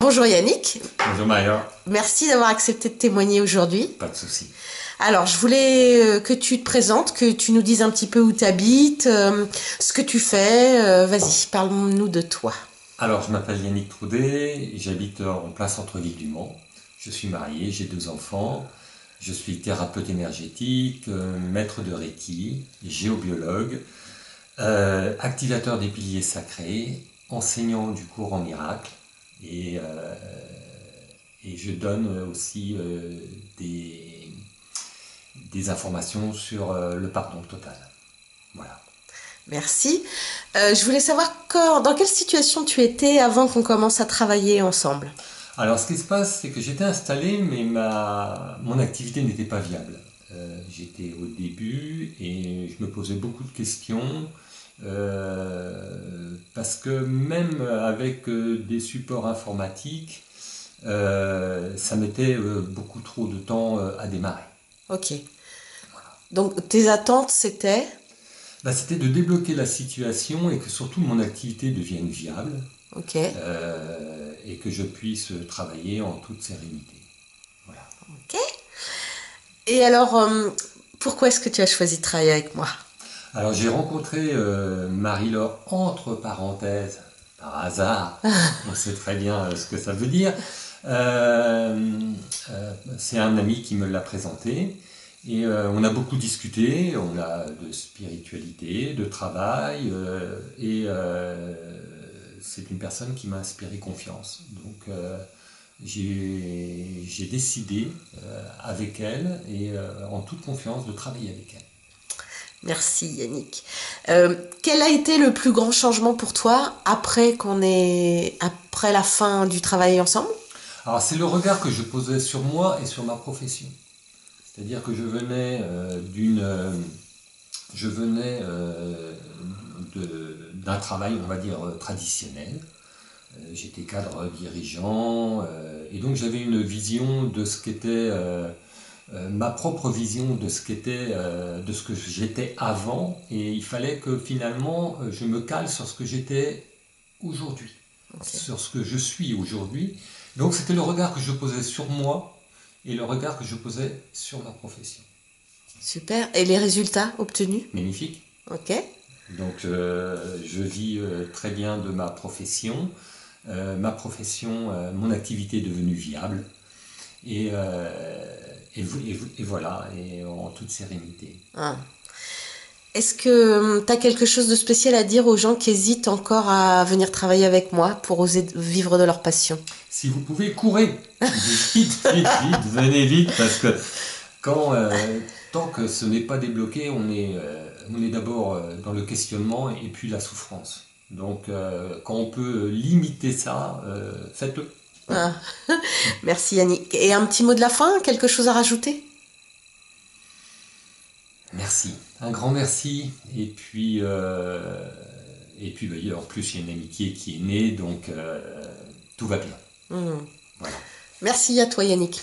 Bonjour Yannick, Bonjour Maria. merci d'avoir accepté de témoigner aujourd'hui. Pas de souci. Alors, je voulais que tu te présentes, que tu nous dises un petit peu où tu habites, ce que tu fais. Vas-y, parle-nous de toi. Alors, je m'appelle Yannick Troudet, j'habite en plein centre-ville du Mans. Je suis marié, j'ai 2 enfants. Je suis thérapeute énergétique, maître de Reiki, géobiologue, activateur des piliers sacrés, enseignant du cours en miracle et, euh, et je donne aussi des informations sur le pardon total. Voilà. Merci. Je voulais savoir dans quelle situation tu étais avant qu'on commence à travailler ensemble. Alors, ce qui se passe, c'est que j'étais installé, mais mon activité n'était pas viable. J'étais au début et je me posais beaucoup de questions parce que même avec des supports informatiques, ça mettait beaucoup trop de temps à démarrer. Ok. Donc, tes attentes, c'était? Bah, c'était de débloquer la situation et que surtout mon activité devienne viable Ok. et que je puisse travailler en toute sérénité. Voilà. Ok. Et alors, pourquoi est-ce que tu as choisi de travailler avec moi? Alors j'ai rencontré Marie-Laure entre parenthèses, par hasard, on sait très bien ce que ça veut dire. Euh, c'est un ami qui me l'a présenté et on a beaucoup discuté, on a de spiritualité, de travail c'est une personne qui m'a inspiré confiance. Donc j'ai décidé avec elle et en toute confiance de travailler avec elle. Merci Yannick. Quel a été le plus grand changement pour toi après la fin du travail ensemble? Alors c'est le regard que je posais sur moi et sur ma profession. C'est-à-dire que je venais d'un travail, on va dire, traditionnel. J'étais cadre dirigeant et donc j'avais une vision de ce qu'était ma propre vision de ce qu'était, de ce que j'étais avant, et il fallait que finalement je me cale sur ce que j'étais aujourd'hui, Ok. sur ce que je suis aujourd'hui. Donc c'était le regard que je posais sur moi et le regard que je posais sur ma profession. Super. Et les résultats obtenus? Magnifique. Ok. Donc je vis très bien de ma profession. Mon activité est devenue viable. Et, et voilà, et en toute sérénité. Ah. Est-ce que tu as quelque chose de spécial à dire aux gens qui hésitent encore à venir travailler avec moi pour oser vivre de leur passion? Si vous pouvez, courez. Vite, vite, vite, venez vite, parce que quand, tant que ce n'est pas débloqué, on est d'abord dans le questionnement et puis la souffrance. Donc, quand on peut limiter ça, faites-le. Ah. Merci Yannick. Et un petit mot de la fin, quelque chose à rajouter? Merci, un grand merci. Et puis bah, en plus, il y a une amitié qui est née, donc tout va bien. Hmm. Voilà. Merci à toi Yannick.